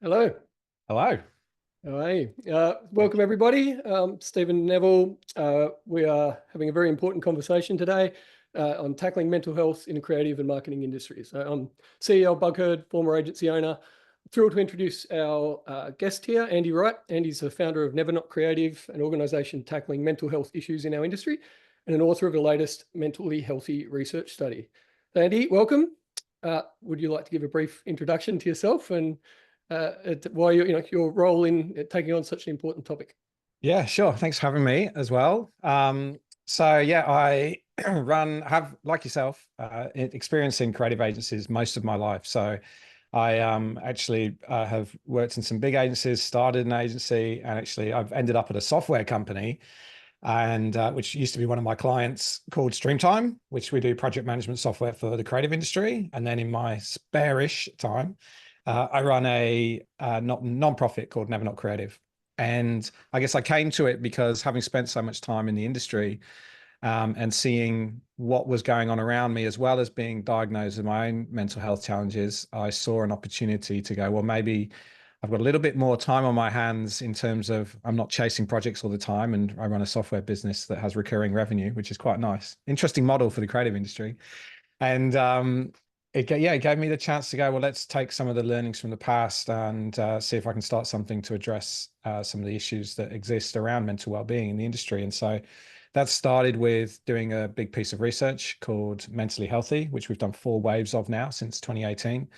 Hello. Hello. How are you? Welcome, everybody. Stephen Neville. We are having a very important conversation today on tackling mental health in the creative and marketing industry. So I'm CEO of BugHerd, former agency owner. Thrilled to introduce our guest here, Andy Wright. Andy's the founder of Never Not Creative, an organization tackling mental health issues in our industry, and an author of the latest mentally healthy research study. Andy, welcome. Would you like to give a brief introduction to yourself and why your role in taking on such an important topic? Yeah, sure. Thanks for having me as well. So yeah, I have, like yourself, experience in creative agencies most of my life. So I actually have worked in some big agencies, started an agency, and actually I've ended up at a software company, and which used to be one of my clients, called Streamtime, which we do project management software for the creative industry. And then in my spare-ish time, I run a non-profit called Never Not Creative. And I guess I came to it because, having spent so much time in the industry and seeing what was going on around me, as well as being diagnosed with my own mental health challenges, I saw an opportunity to go, well, maybe I've got a little bit more time on my hands in terms of I'm not chasing projects all the time, and I run a software business that has recurring revenue, which is quite nice. Interesting model for the creative industry. And it gave me the chance to go, well, let's take some of the learnings from the past and see if I can start something to address some of the issues that exist around mental well-being in the industry. And so that started with doing a big piece of research called Mentally Healthy, which we've done 4 waves of now since 2018.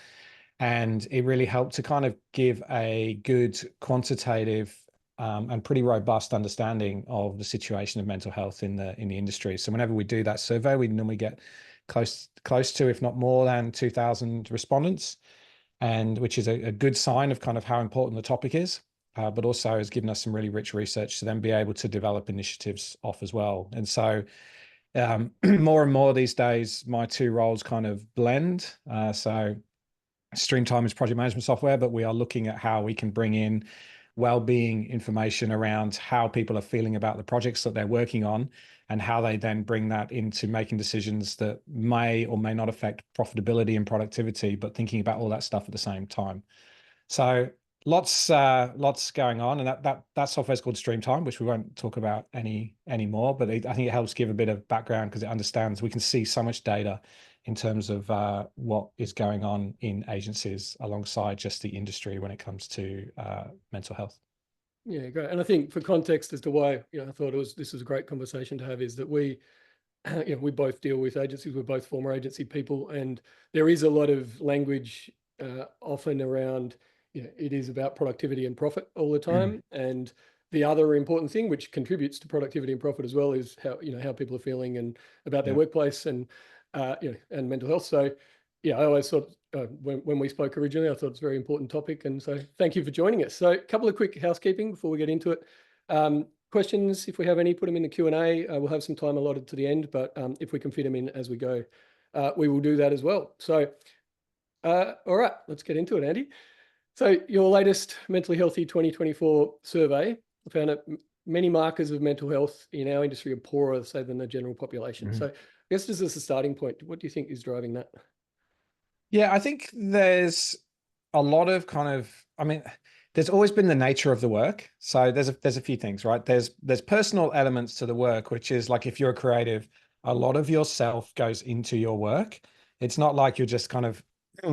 And it really helped to kind of give a good quantitative and pretty robust understanding of the situation of mental health in the industry. So whenever we do that survey, we normally get close to, if not more than, 2,000 respondents, and which is a good sign of kind of how important the topic is, but also has given us some really rich research to then be able to develop initiatives off as well. And so more and more these days, my 2 roles kind of blend. So Streamtime is project management software, but we are looking at how we can bring in well-being information around how people are feeling about the projects that they're working on, and how they then bring that into making decisions that may or may not affect profitability and productivity, but thinking about all that stuff at the same time. So lots going on, and that software is called Streamtime, which we won't talk about anymore. But I think it helps give a bit of background because it understands we can see so much data in terms of what is going on in agencies alongside just the industry when it comes to mental health. Yeah, great. And I think for context as to why I thought this was a great conversation to have is that we we both deal with agencies. We're both former agency people, and there is a lot of language often around it is about productivity and profit all the time. And the other important thing, which contributes to productivity and profit as well, is how people are feeling and about their workplace and and mental health. So I always thought when we spoke originally, I thought it's a very important topic. And so thank you for joining us. So a couple of quick housekeeping before we get into it. Questions, if we have any, put them in the Q&A. We'll have some time allotted to the end, but if we can fit them in as we go, we will do that as well. So, all right, let's get into it, Andy. So your latest Mentally Healthy 2024 survey found that many markers of mental health in our industry are poorer, say, than the general population. So I guess this is a starting point. What do you think is driving that? Yeah, I think there's a lot of there's always been the nature of the work. So there's a few things, right? There's personal elements to the work, which is like, if you're a creative, a lot of yourself goes into your work. It's not like you're just kind of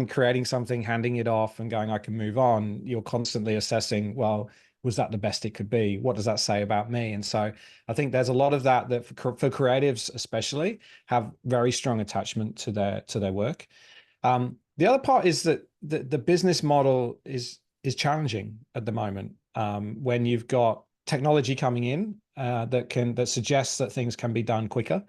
creating something, handing it off and going, I can move on. You're constantly assessing, well, was that the best it could be? What does that say about me? And so I think there's a lot of that for creatives especially have very strong attachment to their work. The other part is that the business model is challenging at the moment, when you've got technology coming in that suggests that things can be done quicker.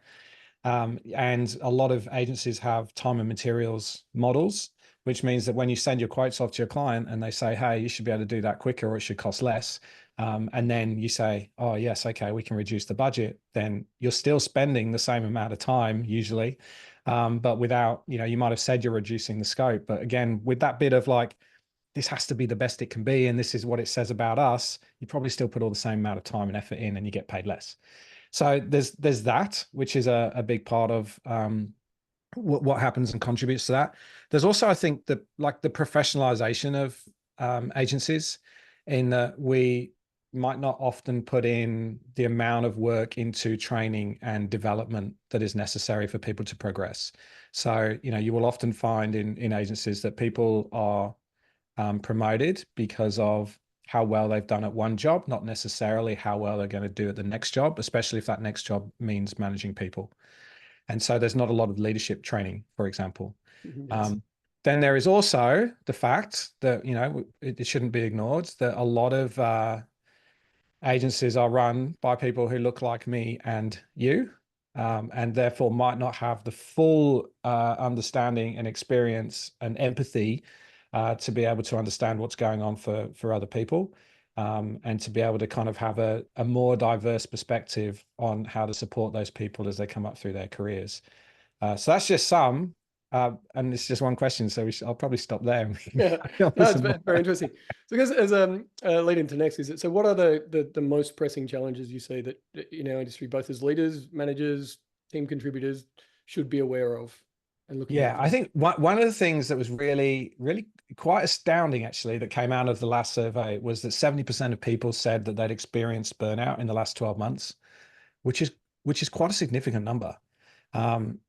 And a lot of agencies have time and materials models, which means that when you send your quotes off to your client and they say, hey, you should be able to do that quicker, or it should cost less. And then you say, oh, yes, okay, we can reduce the budget. Then you're still spending the same amount of time usually, but without, you might have said you're reducing the scope. But again, with that bit of like, this has to be the best it can be, and this is what it says about us, you probably still put all the same amount of time and effort in and you get paid less. So there's that, which is a big part of what happens and contributes to that. There's also, I think, the professionalization of agencies, in that we might not often put in the amount of work into training and development that is necessary for people to progress. So, you will often find in agencies that people are promoted because of how well they've done at one job, not necessarily how well they're going to do at the next job, especially if that next job means managing people. And so there's not a lot of leadership training, for example. Yes. Then there is also the fact that, it shouldn't be ignored, that a lot of agencies are run by people who look like me and you, and therefore might not have the full understanding and experience and empathy to be able to understand what's going on for other people, and to be able to kind of have a more diverse perspective on how to support those people as they come up through their careers. So that's just some, and it's just one question, so I'll probably stop there. Yeah, no, it's very interesting. So I guess as lead into next, so what are the most pressing challenges you see that in our industry, both as leaders, managers, team contributors, should be aware of and looking Yeah, out I for? think one of the things that was really, really quite astounding, actually, that came out of the last survey was that 70% of people said that they'd experienced burnout in the last 12 months, which is quite a significant number. And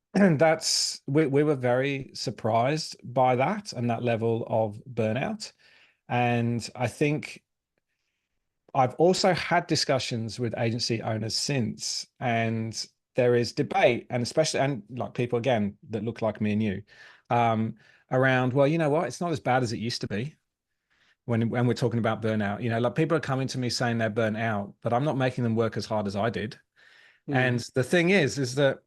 we were very surprised by that and that level of burnout. And I think I've also had discussions with agency owners since, and there is debate, and especially, and like people again that look like me and you, around, well, you know what, it's not as bad as it used to be when we're talking about burnout. Like people are coming to me saying they're burnt out, but I'm not making them work as hard as I did. And the thing is that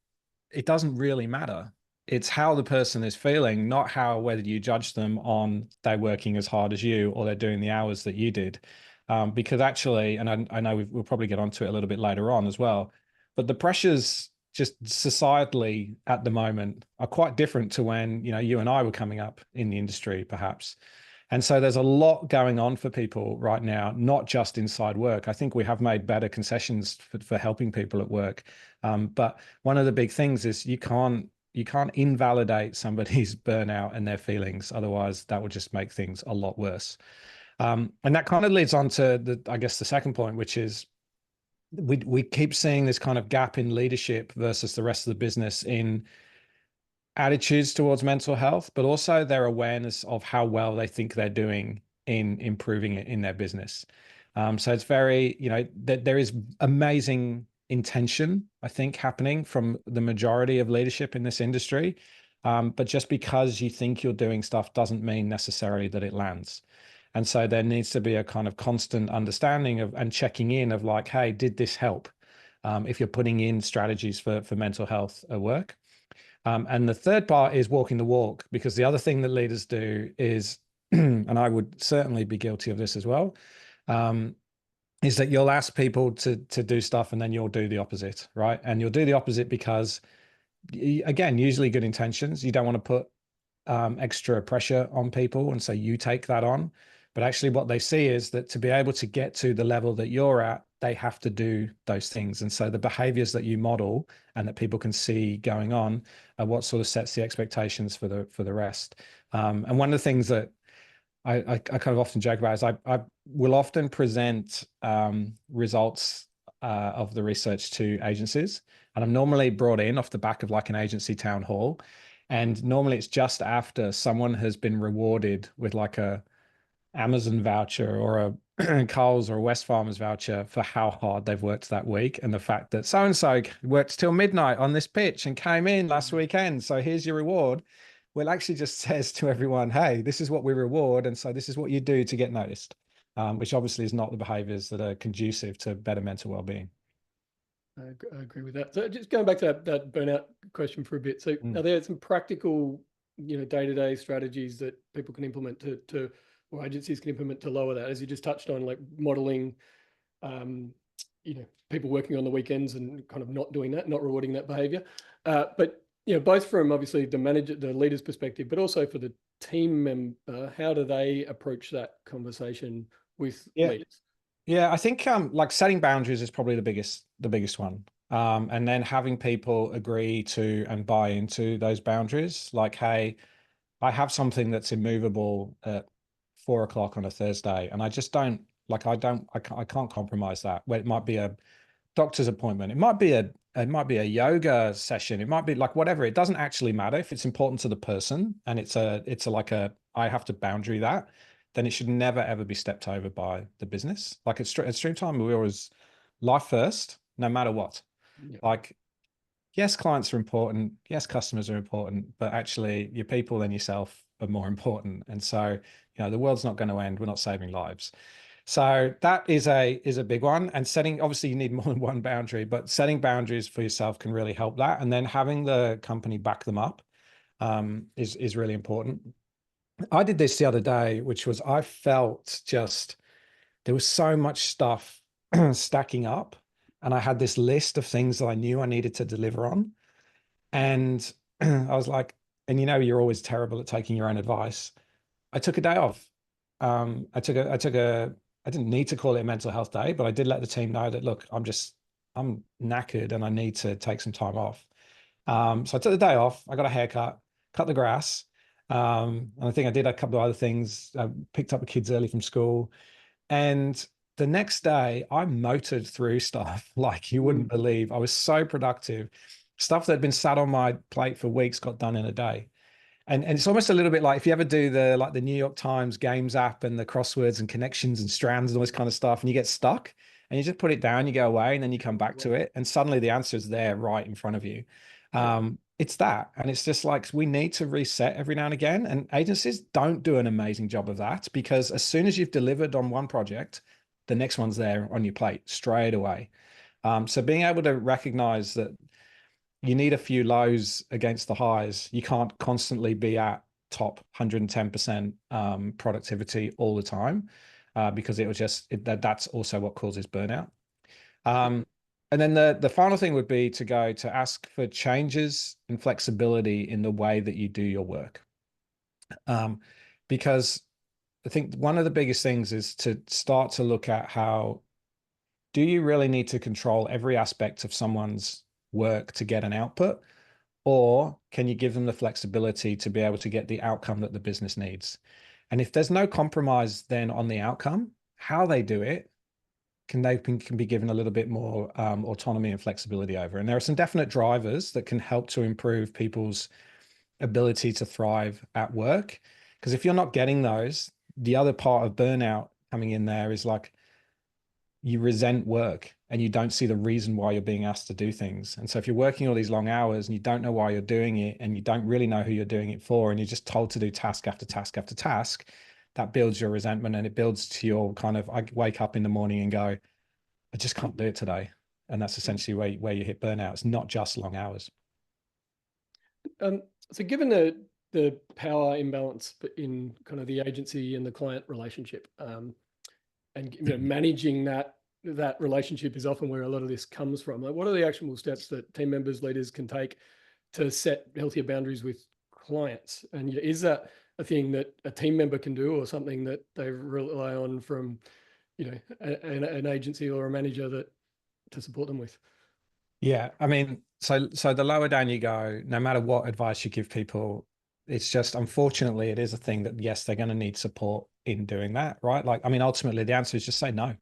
it doesn't really matter. It's how the person is feeling, not whether you judge them on they're working as hard as you or they're doing the hours that you did. Because actually, and I know we'll probably get onto it a little bit later on as well, but the pressures just societally at the moment are quite different to when, you and I were coming up in the industry, perhaps. And so there's a lot going on for people right now, not just inside work. I think we have made better concessions for helping people at work. But one of the big things is you can't invalidate somebody's burnout and their feelings. Otherwise, that would just make things a lot worse. And that kind of leads on to I guess the second point, which is we keep seeing this kind of gap in leadership versus the rest of the business in attitudes towards mental health, but also their awareness of how well they think they're doing in improving it in their business. So it's very, there is amazing intention, I think, happening from the majority of leadership in this industry. But just because you think you're doing stuff doesn't mean necessarily that it lands. And so there needs to be a kind of constant understanding of and checking in of like, hey, did this help? If you're putting in strategies for mental health at work. And the third part is walking the walk, because the other thing that leaders do is, and I would certainly be guilty of this as well, is that you'll ask people to do stuff and then you'll do the opposite, right? And you'll do the opposite because, again, usually good intentions. You don't want to put extra pressure on people, and so you take that on. But actually what they see is that to be able to get to the level that you're at, they have to do those things. And so the behaviors that you model and that people can see going on are what sort of sets the expectations for the rest. And one of the things that I kind of often joke about is I will often present results of the research to agencies. And I'm normally brought in off the back of like an agency town hall. And normally it's just after someone has been rewarded with like a Amazon voucher or a Coles or a Wesfarmers voucher for how hard they've worked that week, and the fact that so-and-so worked till midnight on this pitch and came in last weekend, so here's your reward. Well, it actually just says to everyone, hey, this is what we reward, and so this is what you do to get noticed, which obviously is not the behaviors that are conducive to better mental well-being. I agree with that. So just going back to that burnout question for a bit. So are there some practical, day-to-day strategies that people can implement or agencies can implement to lower that? As you just touched on, like modeling, people working on the weekends and kind of not doing that, not rewarding that behavior. But both from obviously the leader's perspective, but also for the team member, how do they approach that conversation with leaders? Yeah, I think like setting boundaries is probably the biggest one. And then having people agree to and buy into those boundaries. Like, hey, I have something that's immovable at 4 o'clock on a Thursday. And I just don't like, I can't compromise that. Where it might be a doctor's appointment, it might be a yoga session, it might be like whatever. It doesn't actually matter. If it's important to the person and it's like I have to boundary that, then it should never ever be stepped over by the business. Like at Streamtime, we always life first, no matter what. Yeah. Like, yes, clients are important, yes, customers are important, but actually your people and yourself are more important. And so, the world's not going to end. We're not saving lives. So that is a big one. And setting, obviously you need more than one boundary, but setting boundaries for yourself can really help that. And then having the company back them up is really important. I did this the other day, which was, I felt just, there was so much stuff stacking up, and I had this list of things that I knew I needed to deliver on. And I was like, and you're always terrible at taking your own advice. I took a day off. I didn't need to call it a mental health day, but I did let the team know that, look, I'm knackered and I need to take some time off. So I took the day off. I got a haircut, cut the grass. And I think I did a couple of other things. I picked up the kids early from school. And the next day I motored through stuff like you wouldn't believe. I was so productive. Stuff that had been sat on my plate for weeks got done in a day. And it's almost a little bit like if you ever do the New York Times Games app and the crosswords and connections and strands and all this kind of stuff, and you get stuck and you just put it down, you go away, and then you come back to it, and suddenly the answer is there right in front of you. It's that. And it's just like, we need to reset every now and again. And agencies don't do an amazing job of that, because as soon as you've delivered on one project, the next one's there on your plate straight away. So being able to recognize that you need a few lows against the highs. You can't constantly be at top 110% productivity all the time, because that's also what causes burnout. And then the final thing would be to ask for changes and flexibility in the way that you do your work. Because I think one of the biggest things is to start to look at how, do you really need to control every aspect of someone's work to get an output, or can you give them the flexibility to be able to get the outcome that the business needs? And if there's no compromise then on the outcome, how they do it can be given a little bit more autonomy and flexibility over. And there are some definite drivers that can help to improve people's ability to thrive at work, because if you're not getting those, the other part of burnout coming in there is like, you resent work and you don't see the reason why you're being asked to do things. And so if you're working all these long hours and you don't know why you're doing it, and you don't really know who you're doing it for, and you're just told to do task after task after task, that builds your resentment, and it builds to your kind of, I wake up in the morning and go, I just can't do it today. And that's essentially where you hit burnout. It's not just long hours. So given the power imbalance in kind of the agency and the client relationship, and managing that relationship is often where a lot of this comes from. Like, what are the actionable steps that team members, leaders can take to set healthier boundaries with clients? And is that a thing that a team member can do, or something that they rely on from, an agency or a manager to support them with? Yeah, I mean, so the lower down you go, no matter what advice you give people, it's just, unfortunately, it is a thing that, yes, they're going to need support in doing that, right? Like, I mean, ultimately the answer is just say no.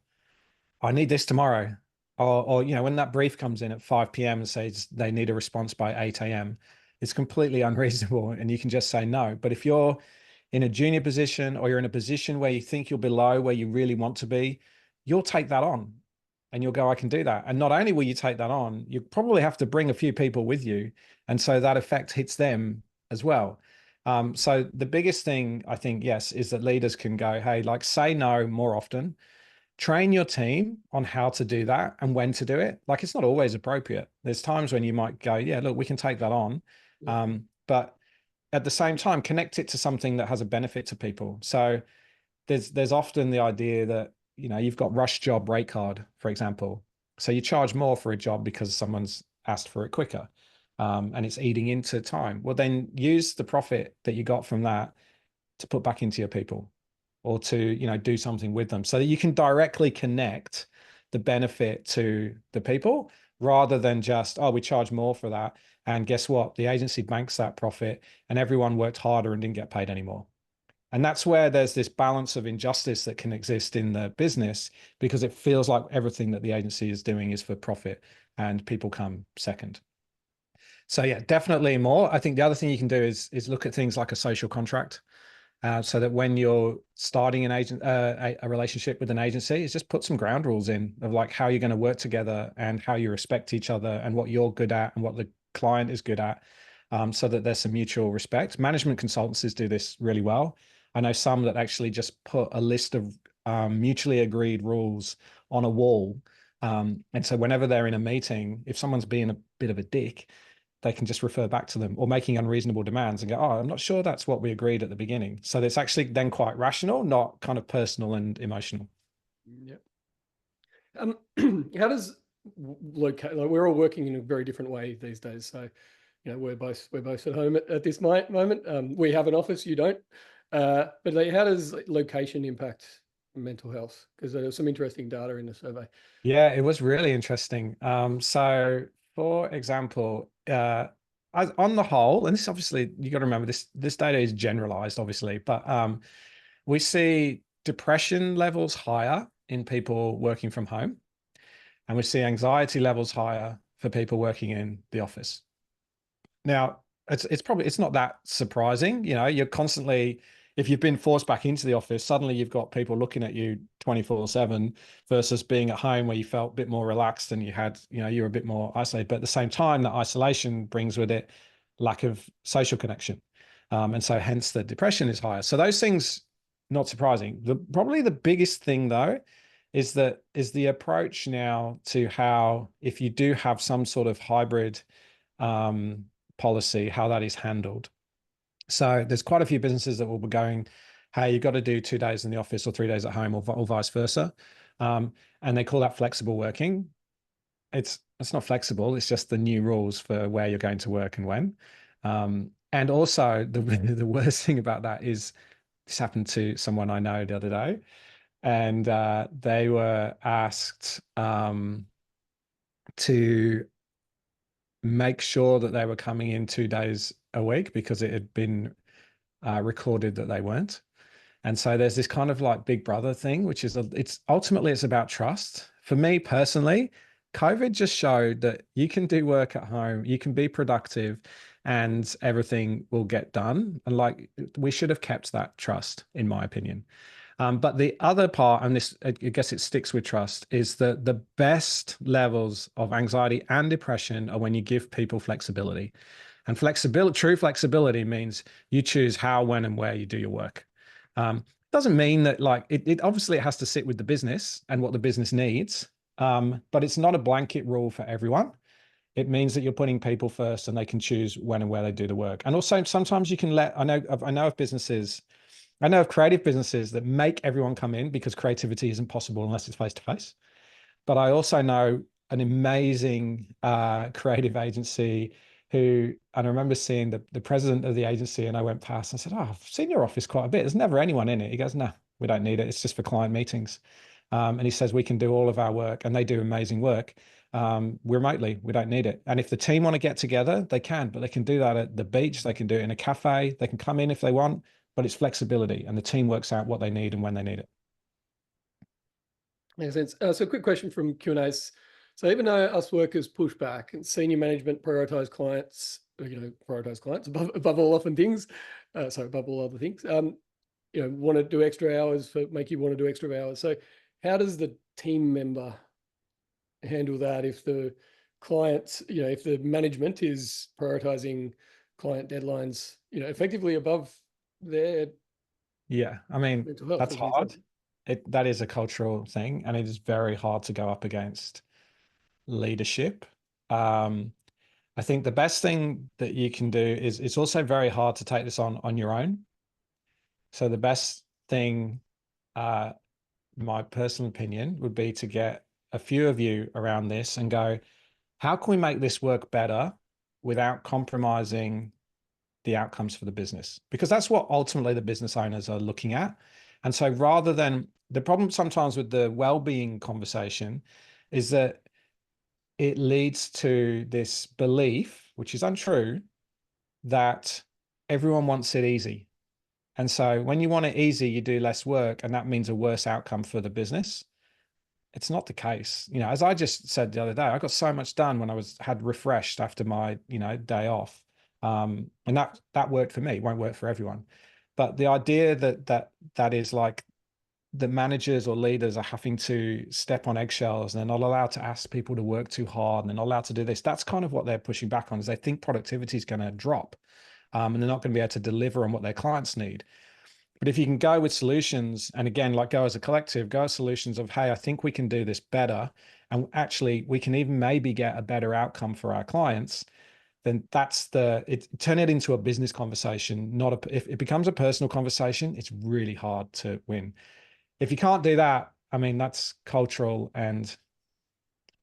I need this tomorrow. Or when that brief comes in at 5 p.m. and says they need a response by 8 a.m., it's completely unreasonable, and you can just say no. But if you're in a junior position, or you're in a position where you think you're below where you really want to be, you'll take that on and you'll go, I can do that. And not only will you take that on, you probably have to bring a few people with you. And so that effect hits them as well. So the biggest thing, I think, yes, is that leaders can go, hey, like, say no more often. Train your team on how to do that and when to do it. Like, it's not always appropriate. There's times when you might go, yeah, look, we can take that on. But at the same time, connect it to something that has a benefit to people. So there's often the idea that, you've got rush job rate card, for example. So you charge more for a job because someone's asked for it quicker, and it's eating into time. Well, then use the profit that you got from that to put back into your people, or to, do something with them, so that you can directly connect the benefit to the people, rather than just, oh, we charge more for that. And guess what? The agency banks that profit and everyone worked harder and didn't get paid anymore. And that's where there's this balance of injustice that can exist in the business, because it feels like everything that the agency is doing is for profit and people come second. So yeah, definitely more. I think the other thing you can do is look at things like a social contract. So that when you're starting a relationship with an agency, is just put some ground rules in of like how you're going to work together and how you respect each other and what you're good at and what the client is good at, so that there's some mutual respect. Management consultancies do this really well. I know some that actually just put a list of mutually agreed rules on a wall. And so whenever they're in a meeting, if someone's being a bit of a dick, they can just refer back to them, or making unreasonable demands and go, oh, I'm not sure that's what we agreed at the beginning. So it's actually then quite rational, not kind of personal and emotional. Yeah. How does locate? Like, we're all working in a very different way these days. So, we're both at home at this moment. We have an office, you don't. But like, how does location impact mental health? Because there was some interesting data in the survey. Yeah, it was really interesting. So for example, on the whole, and this obviously, you got to remember this data is generalized, obviously, but we see depression levels higher in people working from home, and we see anxiety levels higher for people working in the office. Now, it's not that surprising. You're constantly, if you've been forced back into the office, suddenly you've got people looking at you 24/7 versus being at home where you felt a bit more relaxed and you were a bit more isolated. But at the same time, that isolation brings with it lack of social connection. And so hence the depression is higher. So those things, not surprising. Probably the biggest thing though is the approach now to how, if you do have some sort of hybrid policy, how that is handled. So there's quite a few businesses that will be going, hey, you've got to do 2 days in the office or 3 days at home, or vice versa. And they call that flexible working. It's not flexible. It's just the new rules for where you're going to work and when. And also the worst thing about that is, this happened to someone I know the other day, and they were asked to make sure that they were coming in 2 days a week because it had been recorded that they weren't. And so there's this kind of like big brother thing, which is it's ultimately about trust. For me personally, COVID just showed that you can do work at home, you can be productive, and everything will get done. And like, we should have kept that trust, in my opinion. But the other part, and this, I guess it sticks with trust, is that the best levels of anxiety and depression are when you give people flexibility. And true flexibility means you choose how, when, and where you do your work. Doesn't mean that like it obviously it has to sit with the business and what the business needs, but it's not a blanket rule for everyone. It means that you're putting people first, and they can choose when and where they do the work. And also sometimes you can I know of creative businesses that make everyone come in because creativity isn't possible unless it's face to face. But I also know an amazing creative agency and I remember seeing the president of the agency, and I went past and I said, oh, I've seen your office quite a bit. There's never anyone in it. He goes, no, we don't need it. It's just for client meetings. And he says, we can do all of our work, and they do amazing work remotely. We don't need it. And if the team want to get together, they can, but they can do that at the beach. They can do it in a cafe. They can come in if they want, but it's flexibility, and the team works out what they need and when they need it. Makes sense. So a quick question from Q&As. So even though us workers push back and senior management prioritize clients, prioritize clients above all often things, above all other things, want to do extra hours make you want to do extra hours. So how does the team member handle that if the clients, if the management is prioritizing client deadlines, effectively above their I mean, mental health? that's hard. That is a cultural thing, and it is very hard to go up against leadership. I think the best thing that you can do is, it's also very hard to take this on your own. So the best thing, my personal opinion, would be to get a few of you around this and go, how can we make this work better without compromising the outcomes for the business? Because that's what ultimately the business owners are looking at. And so rather than, the problem sometimes with the well-being conversation is that it leads to this belief, which is untrue, that everyone wants it easy. And so when you want it easy, you do less work, and that means a worse outcome for the business. It's not the case. You know, as I just said the other day, I got so much done when I had refreshed after my, day off. And that worked for me. It won't work for everyone. But the idea that is like the managers or leaders are having to step on eggshells and they're not allowed to ask people to work too hard and they're not allowed to do this. That's kind of what they're pushing back on, is they think productivity is going to drop, and they're not going to be able to deliver on what their clients need. But if you can go with solutions, and again, like go as a collective, go as solutions of, hey, I think we can do this better. And actually we can even maybe get a better outcome for our clients, then turn it into a business conversation. If it becomes a personal conversation, it's really hard to win. If you can't do that, I mean, that's cultural and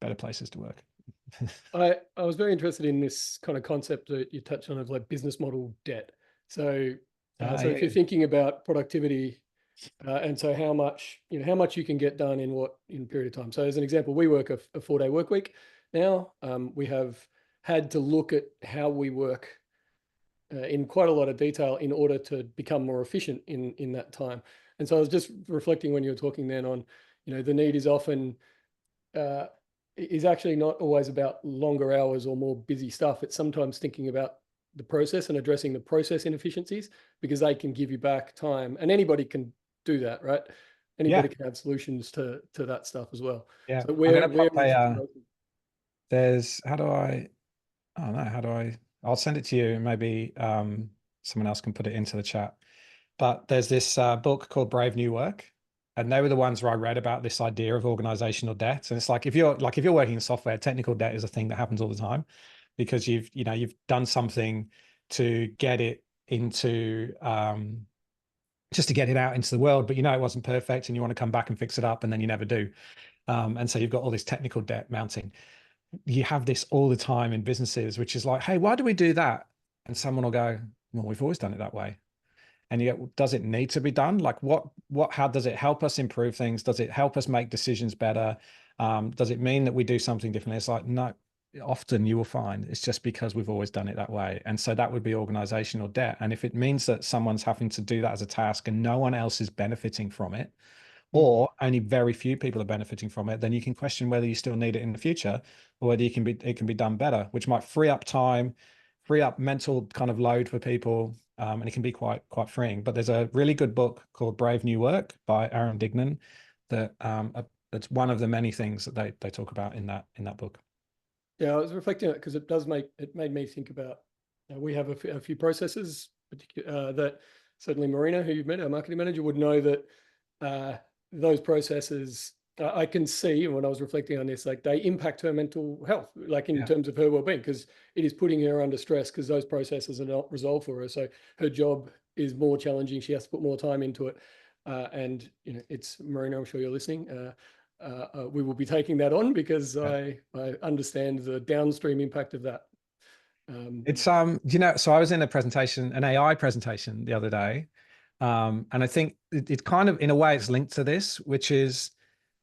better places to work. I was very interested in this kind of concept that you touched on of like business model debt. So, if you're thinking about productivity, and so how much you can get done in a period of time. So as an example, we work a 4-day work week now. We have had to look at how we work in quite a lot of detail in order to become more efficient in that time. And so I was just reflecting when you were talking then on, the need is often is actually not always about longer hours or more busy stuff. It's sometimes thinking about the process and addressing the process inefficiencies, because they can give you back time, and anybody can do that, right? Anybody can have solutions to that stuff as well. Yeah. So where there's, how do I, oh no, how do I, I'll send it to you and maybe someone else can put it into the chat. But there's this book called Brave New Work. And they were the ones where I read about this idea of organizational debt. And it's like, if you're working in software, technical debt is a thing that happens all the time, because you've done something to get it into, just to get it out into the world, but it wasn't perfect and you want to come back and fix it up, and then you never do. And so you've got all this technical debt mounting. You have this all the time in businesses, which is like, hey, why do we do that? And someone will go, well, we've always done it that way. And yet, does it need to be done? Like how does it help us improve things? Does it help us make decisions better? Does it mean that we do something differently? It's like, no, often you will find it's just because we've always done it that way. And so that would be organizational debt. And if it means that someone's having to do that as a task and no one else is benefiting from it, or only very few people are benefiting from it, then you can question whether you still need it in the future, or whether it can be done better, which might free up time, free up mental kind of load for people. And it can be quite freeing. But there's a really good book called Brave New Work by Aaron Dignan that's one of the many things that they talk about in that book. Yeah, I was reflecting on it because it made me think about, we have a few processes that certainly Marina, who you've met, our marketing manager, would know that those processes, I can see, and when I was reflecting on this, like they impact her mental health, like in terms of her well-being, because it is putting her under stress because those processes are not resolved for her. So her job is more challenging. She has to put more time into it. And it's, Marina, I'm sure you're listening. We will be taking that on because I understand the downstream impact of that. It's so I was in an AI presentation the other day, and I think it kind of, in a way, it's linked to this, which is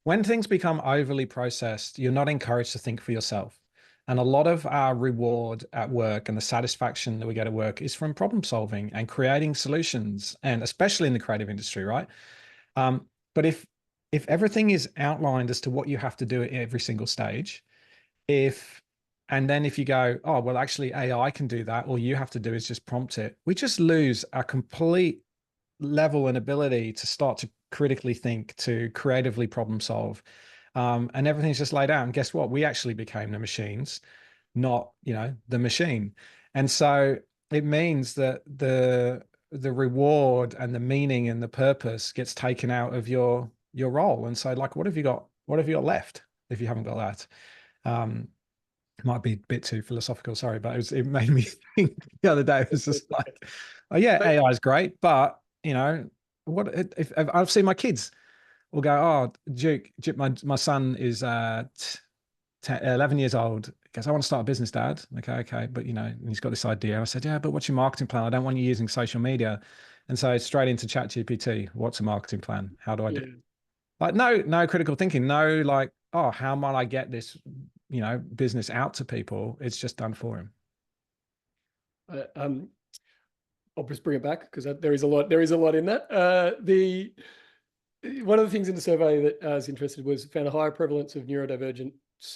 when things become overly processed, you're not encouraged to think for yourself. And a lot of our reward at work and the satisfaction that we get at work is from problem solving and creating solutions, and especially in the creative industry, right? But if everything is outlined as to what you have to do at every single stage, and then if you go, oh, well, actually AI can do that, all you have to do is just prompt it, we just lose a complete level and ability to start to critically think, to creatively problem solve. And everything's just laid out. And guess what? We actually became the machines, not, the machine. And so it means that the reward and the meaning and the purpose gets taken out of your role. And so, like, what have you got left if you haven't got that? Might be a bit too philosophical, sorry, but it made me think the other day. It was just like, oh yeah, AI is great, but what if I've seen my kids will go, oh, Duke, my son is 11 years old. He goes, I want to start a business, Dad. Okay, but he's got this idea. I said, yeah, but what's your marketing plan? I don't want you using social media. And so straight into ChatGPT, what's a marketing plan? How do I do it? Like, no critical thinking, no, like, oh, how might I get this business out to people? It's just done for him. I'll just bring it back because there is a lot in that. One of the things in the survey that I was interested was found a higher prevalence of neurodivergence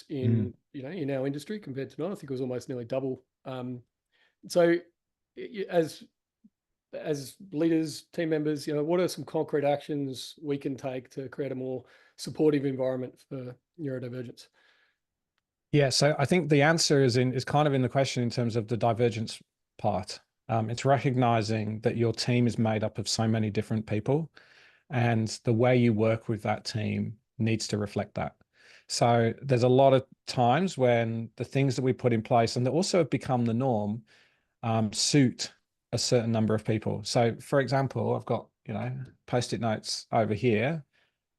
in in our industry compared to not. I think it was almost nearly double. So as leaders, team members, what are some concrete actions we can take to create a more supportive environment for neurodivergence? Yeah, so I think the answer is kind of in the question in terms of the divergence part. It's recognizing that your team is made up of so many different people, and the way you work with that team needs to reflect that. So there's a lot of times when the things that we put in place, and that also have become the norm, suit a certain number of people. So for example, I've got, post-it notes over here,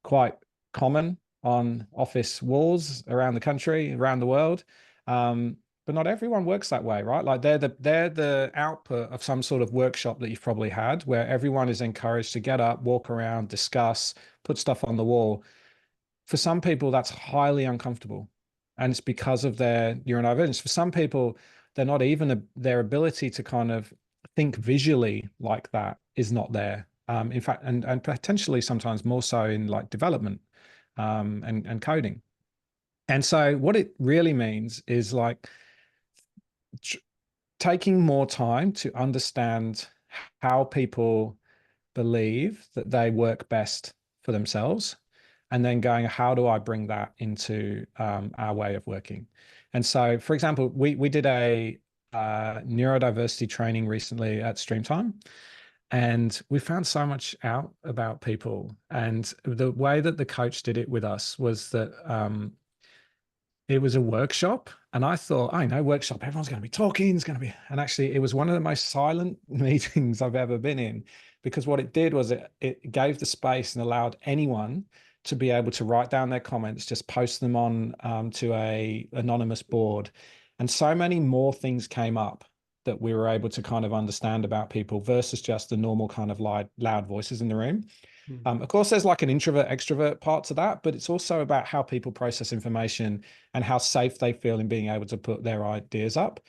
quite common on office walls around the country, around the world. But not everyone works that way, right? Like they're the output of some sort of workshop that you've probably had where everyone is encouraged to get up, walk around, discuss, put stuff on the wall. For some people, that's highly uncomfortable. And it's because of their neurodivergence. For some people, they're not even their ability to kind of think visually like that is not there. In fact, and potentially sometimes more so in like development and coding. And so what it really means is like taking more time to understand how people believe that they work best for themselves, and then going, how do I bring that into our way of working? And so, for example, we did a neurodiversity training recently at Streamtime, and we found so much out about people. And the way that the coach did it with us was that it was a workshop, and I thought, I know, workshop, everyone's going to be talking, it's going to be, and actually it was one of the most silent meetings I've ever been in, because what it did was it gave the space and allowed anyone to be able to write down their comments, just post them on to a anonymous board. And so many more things came up that we were able to kind of understand about people versus just the normal kind of loud voices in the room. Of course, there's like an introvert extrovert part to that, but it's also about how people process information and how safe they feel in being able to put their ideas up.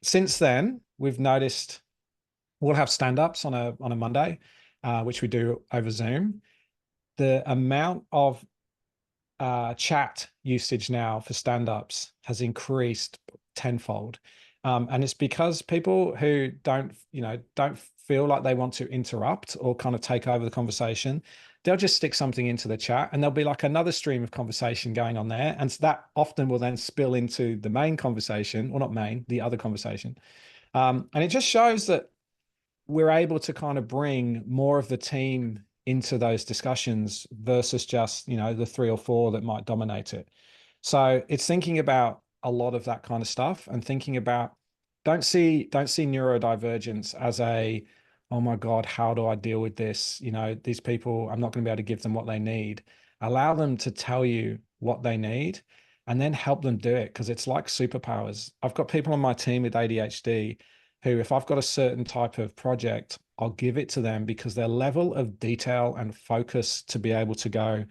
Since then, we've noticed we'll have stand-ups on a Monday, which we do over Zoom. The amount of chat usage now for stand-ups has increased tenfold. And it's because people who don't feel like they want to interrupt or kind of take over the conversation, they'll just stick something into the chat, and there'll be like another stream of conversation going on there. And that often will then spill into the main conversation, or not main, the other conversation. And it just shows that we're able to kind of bring more of the team into those discussions versus just, the 3 or 4 that might dominate it. So it's thinking about a lot of that kind of stuff, and thinking about, don't see neurodivergence as a, oh my God, how do I deal with this? These people, I'm not going to be able to give them what they need. Allow them to tell you what they need, and then help them do it, because it's like superpowers. I've got people on my team with ADHD who, if I've got a certain type of project, I'll give it to them because their level of detail and focus to be able to go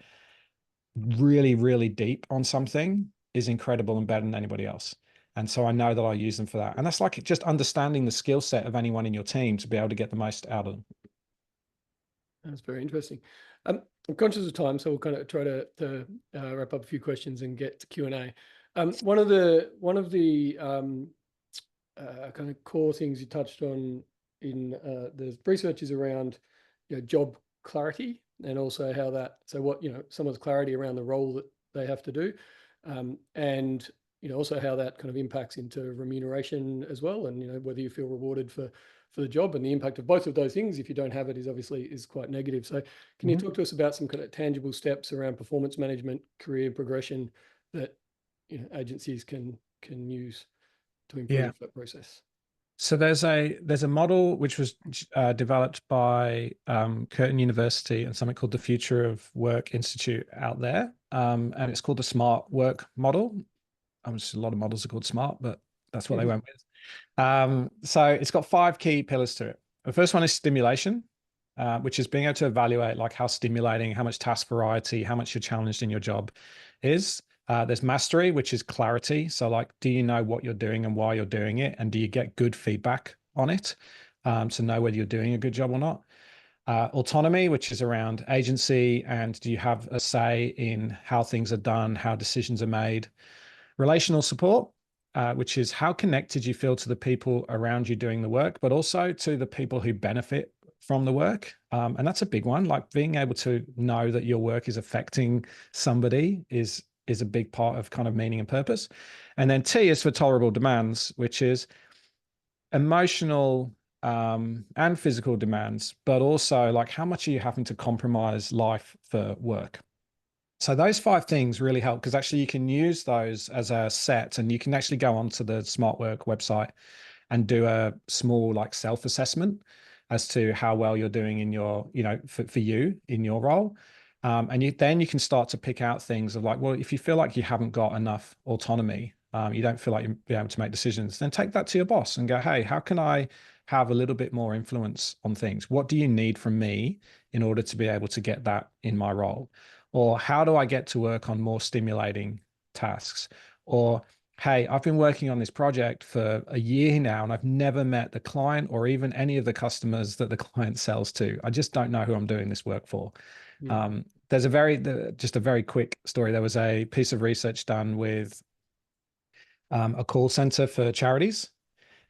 really, really deep on something is incredible and better than anybody else. And so I know that I use them for that. And that's like just understanding the skill set of anyone in your team to be able to get the most out of them. That's very interesting. I'm conscious of time, so we'll kind of try to wrap up a few questions and get to Q&A. One of the kind of core things you touched on in the research is around job clarity, and also how that, so what someone's clarity around the role that they have to do, and also how that kind of impacts into remuneration as well, and whether you feel rewarded for the job, and the impact of both of those things, if you don't have it, is quite negative. So can you talk to us about some kind of tangible steps around performance management, career progression that agencies can use to improve that process? So there's a model which was developed by Curtin University and something called the Future of Work Institute out there, and it's called the SMART work model. Just a lot of models are called SMART, but that's what they went with. So it's got 5 key pillars to it. The first one is stimulation, which is being able to evaluate like how stimulating, how much task variety, how much you're challenged in your job is. There's mastery, which is clarity. So like, do you know what you're doing and why you're doing it? And do you get good feedback on it? to know whether you're doing a good job or not. Autonomy, which is around agency and do you have a say in how things are done, how decisions are made. Relational support, which is how connected you feel to the people around you doing the work, but also to the people who benefit from the work. And that's a big one. Like being able to know that your work is affecting somebody is a big part of kind of meaning and purpose. And then T is for tolerable demands, which is emotional and physical demands, but also like how much are you having to compromise life for work? So those 5 things really help because actually you can use those as a set and you can actually go onto the Smart Work website and do a small like self-assessment as to how well you're doing in your, for you in your role. And then you can start to pick out things of like, well, if you feel like you haven't got enough autonomy, you don't feel like you'll be able to make decisions, then take that to your boss and go, hey, how can I have a little bit more influence on things? What do you need from me in order to be able to get that in my role? Or how do I get to work on more stimulating tasks? Or, hey, I've been working on this project for a year now and I've never met the client or even any of the customers that the client sells to. I just don't know who I'm doing this work for. There's just a very quick story. There was a piece of research done with a call center for charities,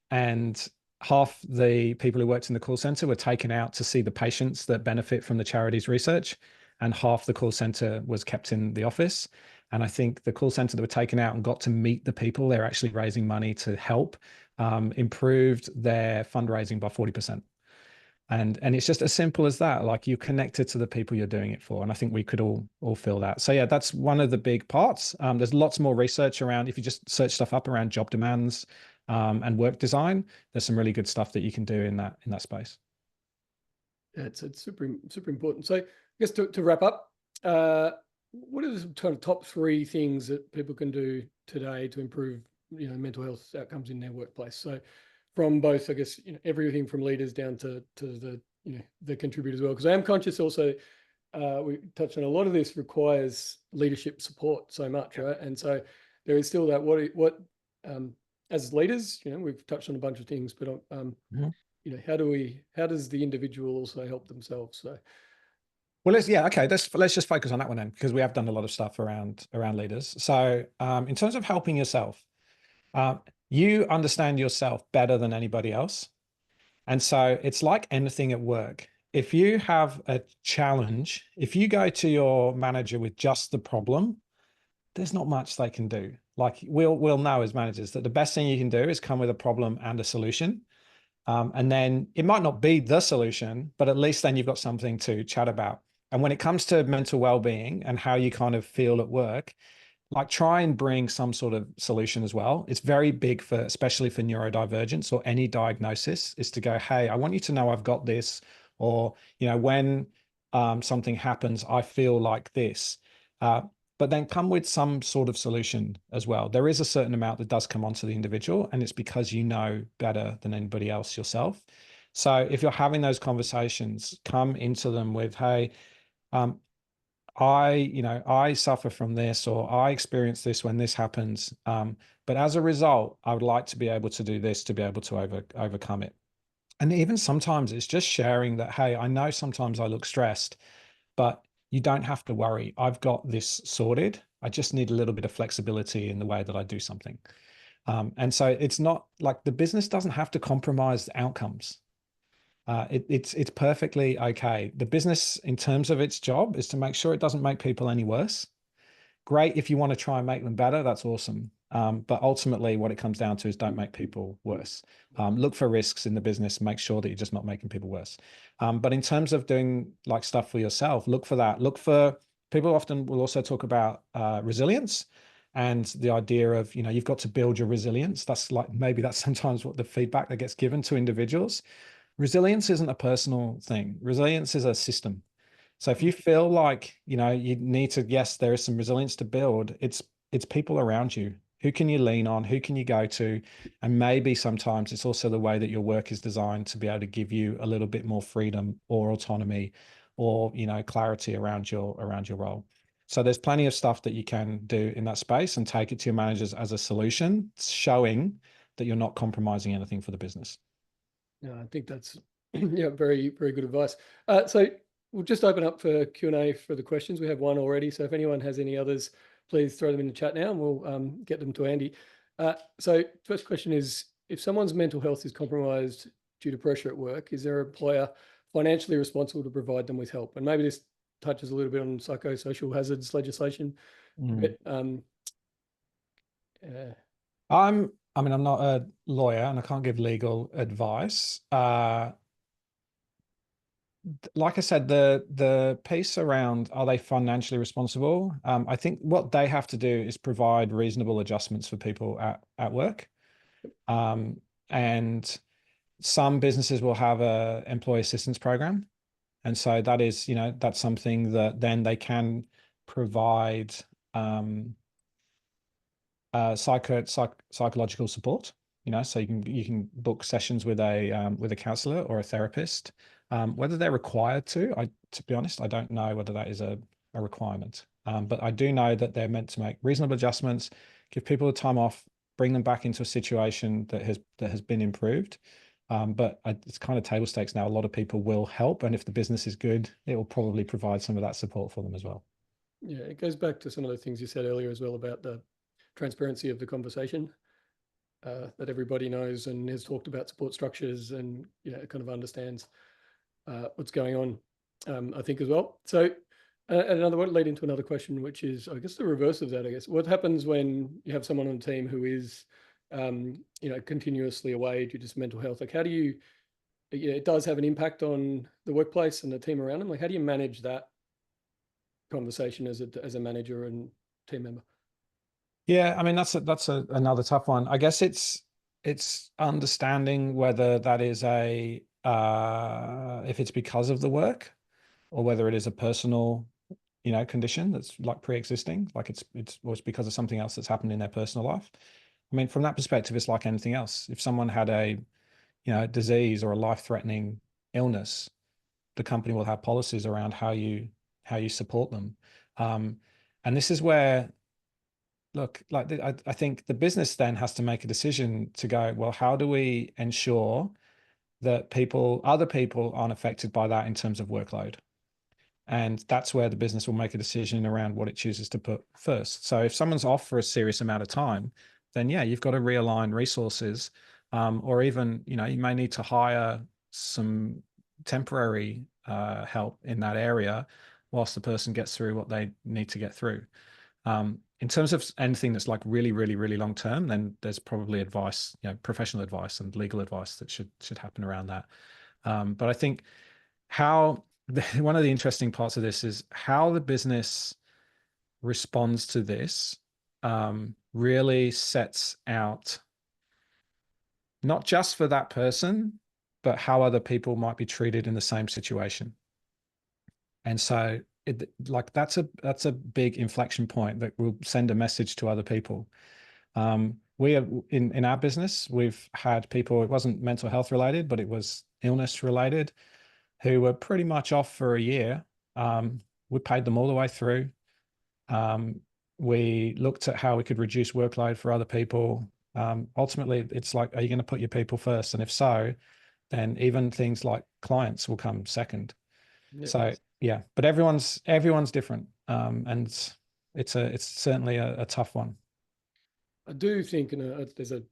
and half the people who worked in the call center were taken out to see the patients that benefit from the charity's research, and half the call center was kept in the office. And I think the call center that were taken out and got to meet the people they're actually raising money to help improved their fundraising by 40%. And it's just as simple as that. Like you're connected to the people you're doing it for. And I think we could all feel that. So yeah, that's one of the big parts. There's lots more research around, if you just search stuff up around job demands and work design, there's some really good stuff that you can do in that space. Yeah, it's super important. So I guess to wrap up, what are the kind of top 3 things that people can do today to improve, mental health outcomes in their workplace? So from both, I guess, everything from leaders down to the, the contributors as well. Because I am conscious also, we touched on a lot of this requires leadership support so much, right? And so there is still that what as leaders, we've touched on a bunch of things, but how does the individual also help themselves? So well, let's just focus on that one then, because we have done a lot of stuff around leaders. So in terms of helping yourself, you understand yourself better than anybody else. And so it's like anything at work. If you have a challenge, if you go to your manager with just the problem, there's not much they can do. Like we'll know as managers that the best thing you can do is come with a problem and a solution. And then it might not be the solution, but at least then you've got something to chat about. And when it comes to mental well-being and how you kind of feel at work, like try and bring some sort of solution as well. It's very big especially for neurodivergence or any diagnosis, is to go, hey, I want you to know I've got this, or, when something happens, I feel like this. But then come with some sort of solution as well. There is a certain amount that does come onto the individual, and it's because you know better than anybody else yourself. So if you're having those conversations, come into them with, hey, I suffer from this, or I experience this when this happens. But as a result, I would like to be able to do this to be able to overcome it. And even sometimes it's just sharing that, hey, I know sometimes I look stressed, but you don't have to worry. I've got this sorted. I just need a little bit of flexibility in the way that I do something. And so it's not like the business doesn't have to compromise the outcomes. It's perfectly okay. The business, in terms of its job, is to make sure it doesn't make people any worse. Great if you want to try and make them better, that's awesome. But ultimately, what it comes down to is don't make people worse. Look for risks in the business, make sure that you're just not making people worse. But in terms of doing like stuff for yourself, look for that. Look for, people often will also talk about resilience and the idea of, you've got to build your resilience. Maybe that's sometimes what the feedback that gets given to individuals. Resilience isn't a personal thing. Resilience is a system. So if you feel like, you need to, yes, there is some resilience to build, it's people around you. Who can you lean on? Who can you go to? And maybe sometimes it's also the way that your work is designed to be able to give you a little bit more freedom or autonomy or, clarity around your role. So there's plenty of stuff that you can do in that space and take it to your managers as a solution, showing that you're not compromising anything for the business. No, I think that's yeah, very, very good advice. So we'll just open up for Q&A for the questions. We have one already. So if anyone has any others, please throw them in the chat now and we'll get them to Andy. So first question is, if someone's mental health is compromised due to pressure at work, is their employer financially responsible to provide them with help? And maybe this touches a little bit on psychosocial hazards legislation. But, I mean, I'm not a lawyer and I can't give legal advice. Like I said, the piece around are they financially responsible? I think what they have to do is provide reasonable adjustments for people at work. And some businesses will have a employee assistance program. And so that is, you know, that's something that then they can provide psychological support, you know, so you can book sessions with a counselor or a therapist. Whether they're required to be honest, I don't know whether that is a requirement. But I do know that they're meant to make reasonable adjustments, give people the time off, bring them back into a situation that has been improved. But it's kind of table stakes now. A lot of people will help, and if the business is good, it will probably provide some of that support for them as well. Yeah, it goes back to some of the things you said earlier as well about the transparency of the conversation, that everybody knows and has talked about support structures and, you know, kind of understands what's going on, I think as well. So another one lead into another question, which is, I guess, the reverse of that, I guess. What happens when you have someone on the team who is, you know, continuously away due to mental health? Like, how do you, yeah, it does have an impact on the workplace and the team around them. Like, how do you manage that conversation as a manager and team member? Yeah, I mean that's another tough one. I guess it's understanding whether that is if it's because of the work or whether it is a personal, you know, condition that's like pre-existing, like it's because of something else that's happened in their personal life. I mean, from that perspective, it's like anything else. If someone had a, you know, disease or a life-threatening illness, the company will have policies around how you support them. And this is where, look, like I think the business then has to make a decision to go, well, how do we ensure that other people aren't affected by that in terms of workload? And that's where the business will make a decision around what it chooses to put first. So if someone's off for a serious amount of time, then yeah, you've got to realign resources, or even, you know, you may need to hire some temporary help in that area whilst the person gets through what they need to get through. In terms of anything that's like really, really, really long term, then there's probably advice, you know, professional advice and legal advice that should happen around that. But I think one of the interesting parts of this is how the business responds to this really sets out not just for that person, but how other people might be treated in the same situation. And so that's a big inflection point that will send a message to other people. We have in our business, we've had people, it wasn't mental health related, but it was illness related, who were pretty much off for a year. We paid them all the way through. We looked at how we could reduce workload for other people. Ultimately, it's like, are you going to put your people first? And if so, then even things like clients will come second. Yeah. So yeah, but everyone's different, and it's certainly a tough one. I do think there's a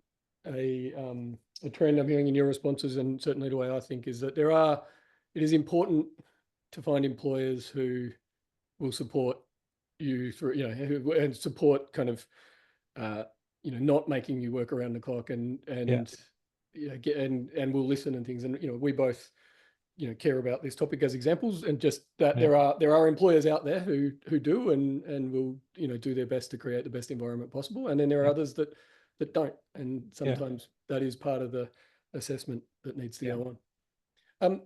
trend I'm hearing in your responses, and certainly the way I think is that it is important to find employers who will support you through, you know, and support kind of, you know, not making you work around the clock and Yeah. You know, and will listen and things. And, you know, we both, you know, care about this topic as examples, and just that there are employers out there who do and will, you know, do their best to create the best environment possible. And then there are others that don't. And sometimes that is part of the assessment that needs to go on.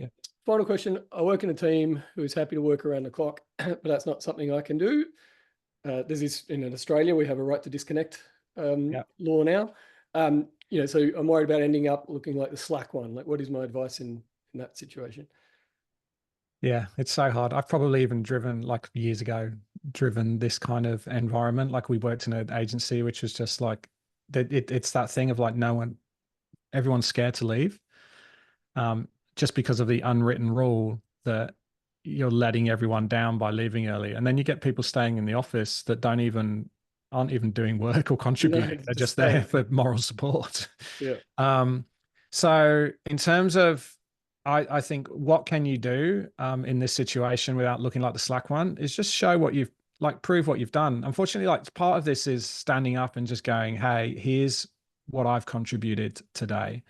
Final question. I work in a team who is happy to work around the clock, but that's not something I can do. There's this in Australia, we have a right to disconnect law now. You know, so I'm worried about ending up looking like the Slack one. Like, what is my advice in that situation? Yeah, it's so hard. I've probably even driven, like years ago, this kind of environment. Like we worked in an agency, which was just like, it's that thing of like everyone's scared to leave. just because of the unwritten rule that you're letting everyone down by leaving early. And then you get people staying in the office that aren't even doing work or contributing. They're just there for moral support. Yeah. So in terms of, I think what can you do in this situation without looking like the slack one is just show what you've, like, prove what you've done. Unfortunately, like, part of this is standing up and just going, hey, here's what I've contributed today.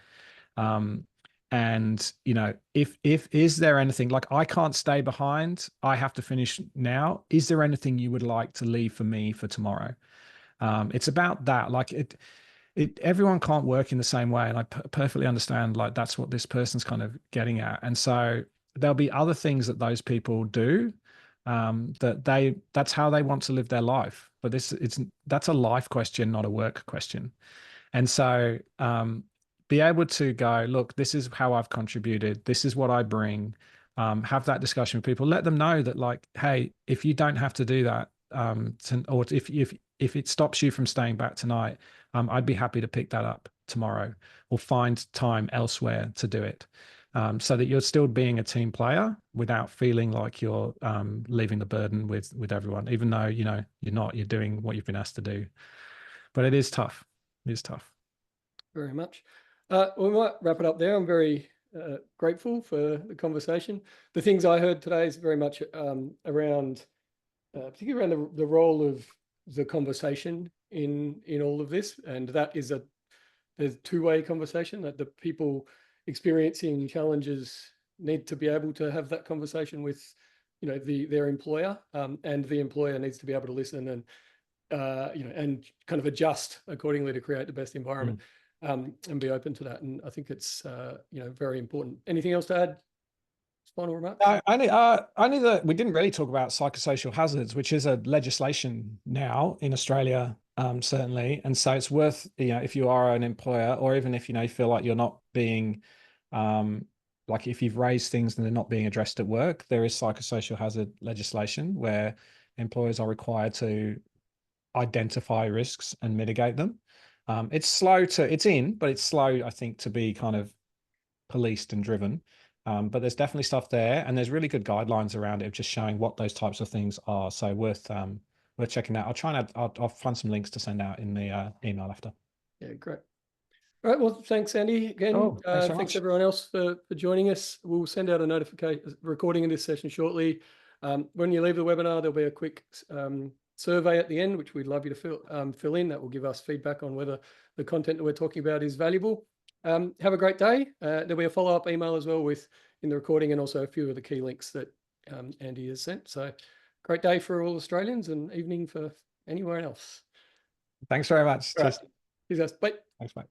And, you know, if is there anything, like, I can't stay behind, I have to finish now. Is there anything you would like to leave for me for tomorrow? It's about that. Like, everyone can't work in the same way. And I perfectly understand, like, that's what this person's kind of getting at. And so there'll be other things that those people do that's how they want to live their life. But that's a life question, not a work question. And so be able to go, look, this is how I've contributed. This is what I bring. Have that discussion with people. Let them know that, like, hey, if you don't have to do that, or if it stops you from staying back tonight, I'd be happy to pick that up tomorrow or find time elsewhere to do it. So that you're still being a team player without feeling like you're leaving the burden with everyone, even though, you know, you're doing what you've been asked to do. But it is tough. It is tough. Very much. We might wrap it up there. I'm very grateful for the conversation. The things I heard today is very much around, particularly around the role of the conversation in all of this, and that is there's two-way conversation, that the people experiencing challenges need to be able to have that conversation with, you know, their employer, and the employer needs to be able to listen and you know, and kind of adjust accordingly to create the best environment. And be open to that. And I think it's you know, very important. Anything else to add? Final remarks? Only that we didn't really talk about psychosocial hazards, which is a legislation now in Australia, certainly. And so it's worth, you know, if you are an employer, or even if, you know, you feel like you're not being, like, if you've raised things and they're not being addressed at work, there is psychosocial hazard legislation where employers are required to identify risks and mitigate them. It's in, but it's slow, I think, to be kind of policed and driven. But there's definitely stuff there, and there's really good guidelines around it of just showing what those types of things are. So worth checking out. I'll find some links to send out in the email after. Yeah, great. All right. Well, thanks, Andy. Again, thanks very much. everyone else for joining us. We'll send out a notification recording of this session shortly. When you leave the webinar, there'll be a quick survey at the end, which we'd love you to fill in. That will give us feedback on whether the content that we're talking about is valuable. Have a great day. There'll be a follow-up email as well in the recording, and also a few of the key links that Andy has sent. So great day for all Australians, and evening for anywhere else. Thanks very much. Right. Cheers, guys. Bye. Thanks, mate.